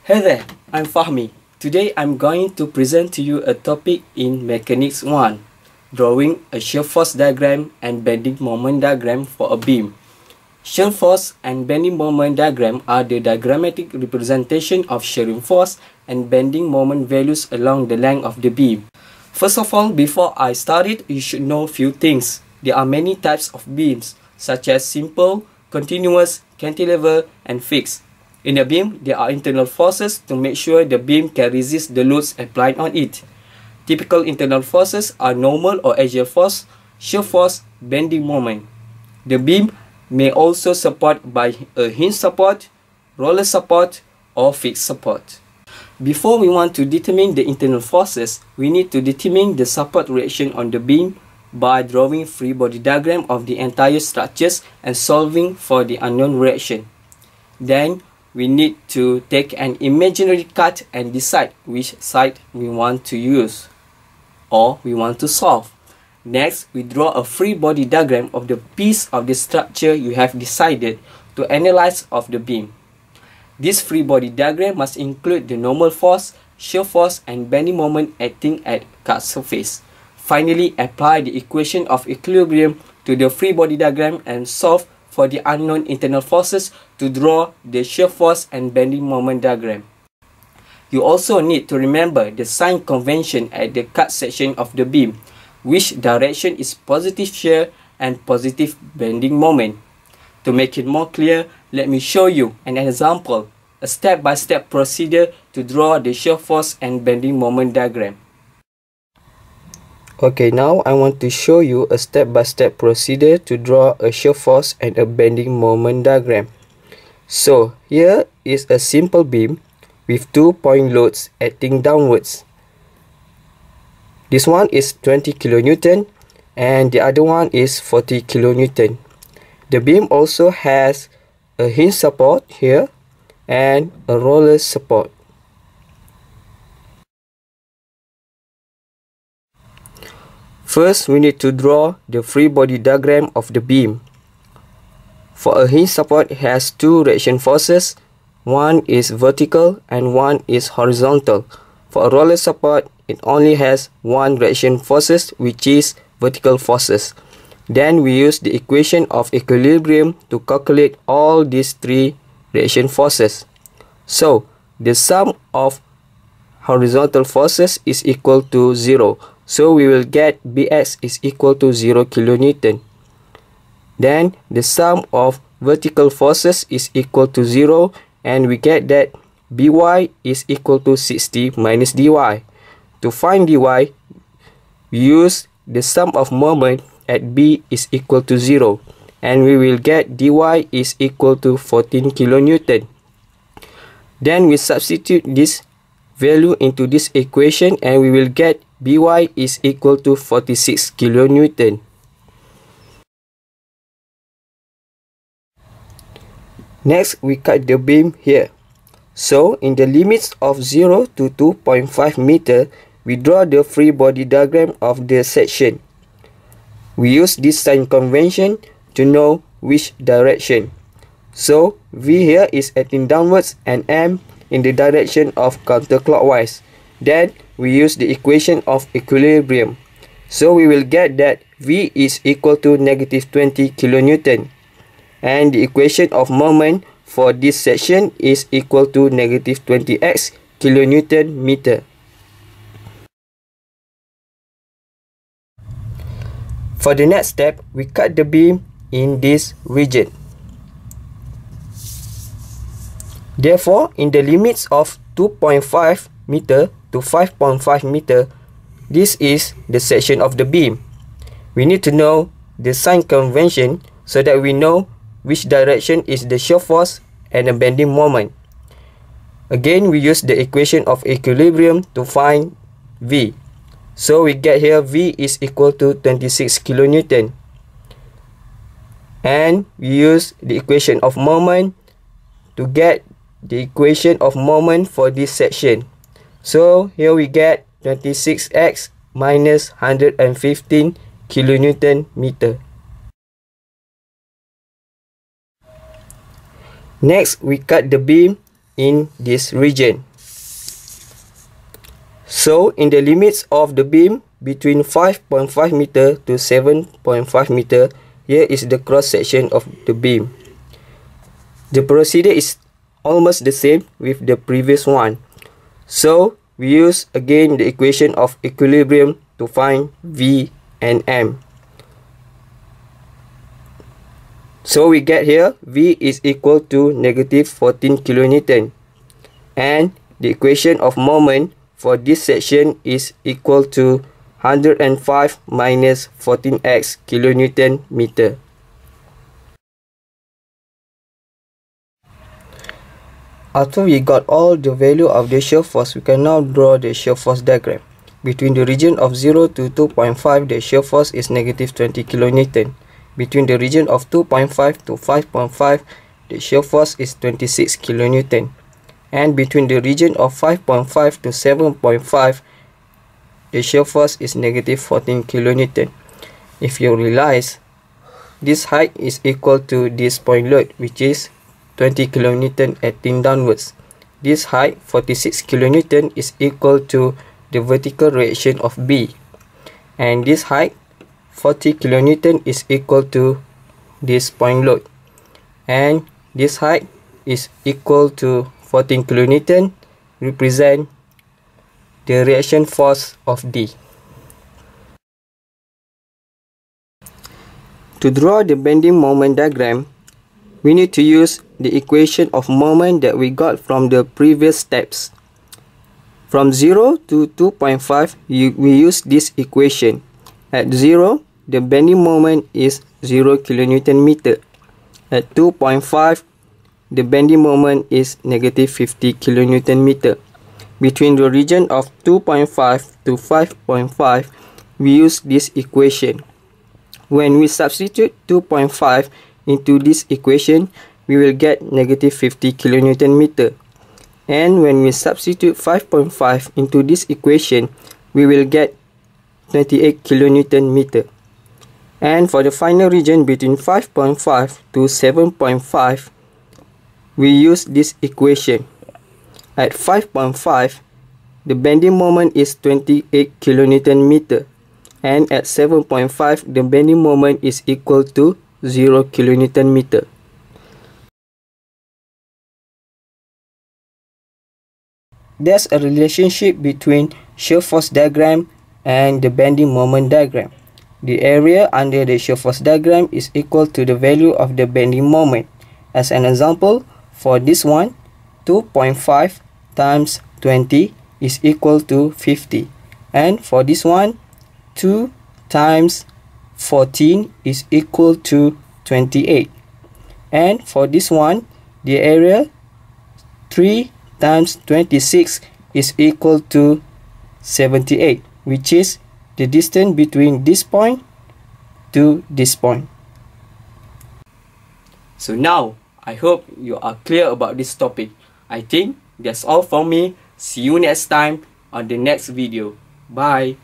Hey there, I'm Fahmi. Today I'm going to present to you a topic in Mechanics 1, drawing a shear force diagram and bending moment diagram for a beam. Shear force and bending moment diagram are the diagrammatic representation of shearing force and bending moment values along the length of the beam. First of all, before I start it, you should know a few things. There are many types of beams, such as simple, continuous, cantilever, and fixed. In a beam, there are internal forces to make sure the beam can resist the loads applied on it. Typical internal forces are normal or axial force, shear force, bending moment. The beam may also support by a hinge support, roller support, or fixed support. Before we want to determine the internal forces, we need to determine the support reaction on the beam by drawing free body diagram of the entire structures and solving for the unknown reaction. Then, we need to take an imaginary cut and decide which side we want to use or we want to solve. Next, we draw a free body diagram of the piece of the structure you have decided to analyze of the beam. This free body diagram must include the normal force, shear force, and bending moment acting at cut surface. Finally, apply the equation of equilibrium to the free body diagram and solve for the unknown internal forces to draw the shear force and bending moment diagram. You also need to remember the sign convention at the cut section of the beam, which direction is positive shear and positive bending moment. To make it more clear, let me show you an example, a step-by-step procedure to draw the shear force and bending moment diagram. Okay, now I want to show you a step-by-step procedure to draw a shear force and a bending moment diagram. So, here is a simple beam with 2 point loads acting downwards. This one is 20 kN and the other one is 40 kN. The beam also has a hinge support here and a roller support. First, we need to draw the free body diagram of the beam. For a hinge support, it has two reaction forces. One is vertical and one is horizontal. For a roller support, it only has one reaction forces, which is vertical forces. Then we use the equation of equilibrium to calculate all these three reaction forces. So, the sum of horizontal forces is equal to 0. So we will get Bx is equal to 0 kN. Then the sum of vertical forces is equal to 0 and we get that By is equal to 60 minus dy. To find dy, we use the sum of moment at B is equal to 0 and we will get dy is equal to 14 kN. Then we substitute this value into this equation and we will get By is equal to 46 kN. Next, we cut the beam here. So, in the limits of 0 to 2.5 meter, we draw the free body diagram of the section. We use this sign convention to know which direction. So, V here is acting downwards and M in the direction of counterclockwise. Then, we use the equation of equilibrium. So, we will get that V is equal to negative 20 kN. And the equation of moment for this section is equal to negative 20x kN meter. For the next step, we cut the beam in this region. Therefore, in the limits of 2.5 meter to 5.5 meter, this is the section of the beam. We need to know the sign convention so that we know which direction is the shear force and the bending moment. Again, we use the equation of equilibrium to find V. So we get here V is equal to 26 kN. And we use the equation of moment to get the equation of moment for this section. So here we get 26x minus 115 kN meter. Next, we cut the beam in this region. So in the limits of the beam between 5.5 meter to 7.5 meter, here is the cross section of the beam. The procedure is almost the same with the previous one. So we use again the equation of equilibrium to find V and M. So we get here V is equal to negative 14 kilonewton, and the equation of moment for this section is equal to 105 minus 14x kilonewton meter. After we got all the value of the shear force, we can now draw the shear force diagram. Between the region of 0 to 2.5, the shear force is negative 20 kilonewton. Between the region of 2.5 to 5.5, the shear force is 26 kilonewton. And between the region of 5.5 to 7.5, the shear force is negative 14 kilonewton. If you realize, this height is equal to this point load, which is 20 kilonewton acting downwards. This height, 46 kilonewton, is equal to the vertical reaction of B. And this height, 40 kilonewton, is equal to this point load. And this height is equal to 14 kilonewton, represent the reaction force of D. To draw the bending moment diagram, we need to use the equation of moment that we got from the previous steps. From 0 to 2.5, we use this equation. At 0, the bending moment is 0 kilonewton meter. At 2.5, the bending moment is negative 50 kilonewton meter. Between the region of 2.5 to 5.5, we use this equation. When we substitute 2.5 into this equation, we will get negative 50 kilonewton meter. And when we substitute 5.5 into this equation, we will get 28 kilonewton meter. And for the final region between 5.5 to 7.5, we use this equation. At 5.5, the bending moment is 28 kilonewton meter. And at 7.5, the bending moment is equal to 0 kilonewton meter. There's a relationship between shear force diagram and the bending moment diagram. The area under the shear force diagram is equal to the value of the bending moment. As an example, for this one, 2.5 times 20 is equal to 50. And for this one, 2 times 14 is equal to 28. And for this one, the area 3 times 26 is equal to 78, which is the distance between this point to this point. So now, I hope you are clear about this topic. I think that's all from me. See you next time on the next video. Bye.